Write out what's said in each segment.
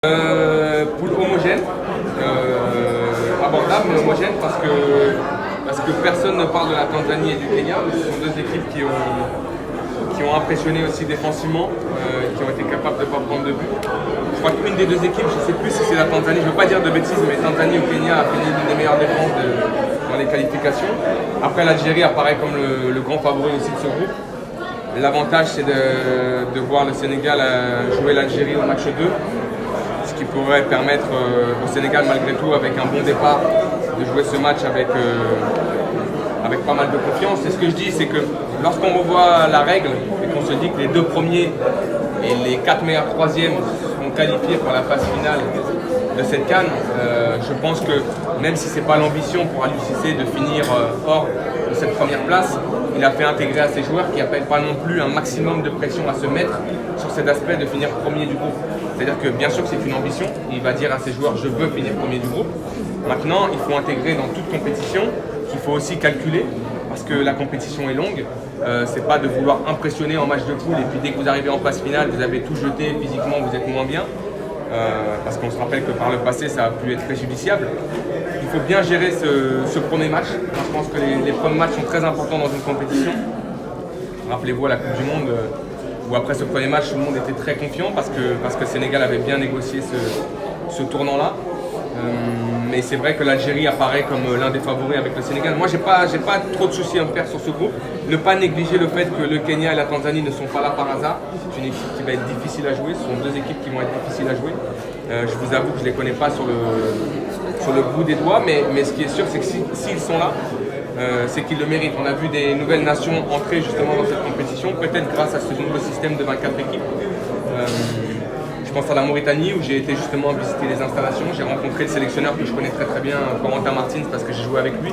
Poule homogène, abordable mais homogène parce que personne ne parle de la Tanzanie et du Kenya. Ce sont deux équipes qui ont impressionné aussi défensivement, qui ont été capables de ne pas prendre de but. Je crois qu'une des deux équipes, je ne sais plus si c'est la Tanzanie, je ne veux pas dire de bêtises, mais Tanzanie ou Kenya a fini l'une des meilleures défenses dans les qualifications. Après, l'Algérie apparaît comme le grand favori aussi de ce groupe. L'avantage, c'est de voir le Sénégal jouer l'Algérie au match 2. Ce qui pourrait permettre au Sénégal, malgré tout, avec un bon départ, de jouer ce match avec pas mal de confiance. Et ce que je dis, c'est que lorsqu'on revoit la règle et qu'on se dit que les deux premiers et les 4 meilleurs troisièmes seront qualifiés pour la phase finale de cette CAN, je pense que même si ce n'est pas l'ambition pour Aliou Cissé de finir hors de cette première place, il a fait intégrer à ses joueurs qui n'appellent pas non plus un maximum de pression à se mettre sur cet aspect de finir premier du groupe. C'est-à-dire que bien sûr que c'est une ambition, il va dire à ses joueurs je veux finir premier du groupe. Maintenant, il faut intégrer dans toute compétition qu'il faut aussi calculer parce que la compétition est longue. C'est pas de vouloir impressionner en match de poule et puis dès que vous arrivez en phase finale, vous avez tout jeté, physiquement vous êtes moins bien. Parce qu'on se rappelle que par le passé, ça a pu être préjudiciable. Il faut bien gérer ce premier match. Moi, je pense que les premiers matchs sont très importants dans une compétition. Rappelez-vous à la Coupe du Monde, où après ce premier match, tout le monde était très confiant parce que Sénégal avait bien négocié ce tournant-là. Mais c'est vrai que l'Algérie apparaît comme l'un des favoris avec le Sénégal. Moi, j'ai pas trop de soucis à me faire sur ce groupe. Ne pas négliger le fait que le Kenya et la Tanzanie ne sont pas là par hasard. C'est une équipe qui va être difficile à jouer. Ce sont deux équipes qui vont être difficiles à jouer. Je vous avoue que je ne les connais pas sur le bout des doigts, mais ce qui est sûr, c'est que s'ils sont là, c'est qu'ils le méritent. On a vu des nouvelles nations entrer justement dans cette compétition, peut-être grâce à ce nouveau système de 24 équipes. Je pense à la Mauritanie où j'ai été justement visiter les installations. J'ai rencontré le sélectionneur que je connais très très bien, Corentin Martins, parce que j'ai joué avec lui.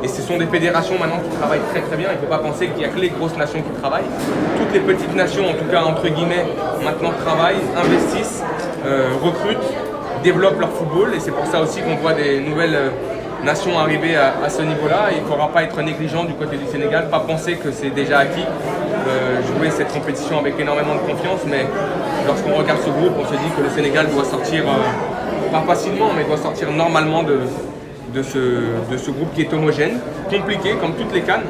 Et ce sont des fédérations maintenant qui travaillent très très bien. Il ne faut pas penser qu'il n'y a que les grosses nations qui travaillent. Toutes les petites nations, en tout cas entre guillemets, maintenant travaillent, investissent, recrutent, développent leur football. Et c'est pour ça aussi qu'on voit des nouvelles nations arriver à ce niveau-là. Il ne faudra pas être négligent du côté du Sénégal, pas penser que c'est déjà acquis. Jouer cette compétition avec énormément de confiance, mais lorsqu'on regarde ce groupe, on se dit que le Sénégal doit sortir, pas facilement, mais doit sortir normalement de ce groupe qui est homogène, compliqué comme toutes les CAN.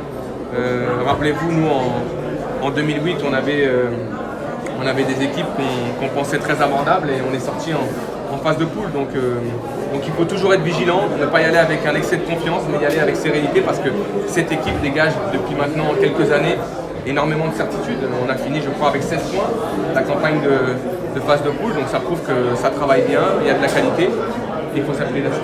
Rappelez-vous, nous en 2008, on avait des équipes qu'on pensait très abordables et on est sorti en phase de poule. Donc il faut toujours être vigilant, ne pas y aller avec un excès de confiance, mais y aller avec sérénité parce que cette équipe dégage depuis maintenant quelques années énormément de certitude. On a fini, je crois, avec 16 points la campagne de phase de poule, donc ça prouve que ça travaille bien, il y a de la qualité et il faut s'appuyer là-dessus.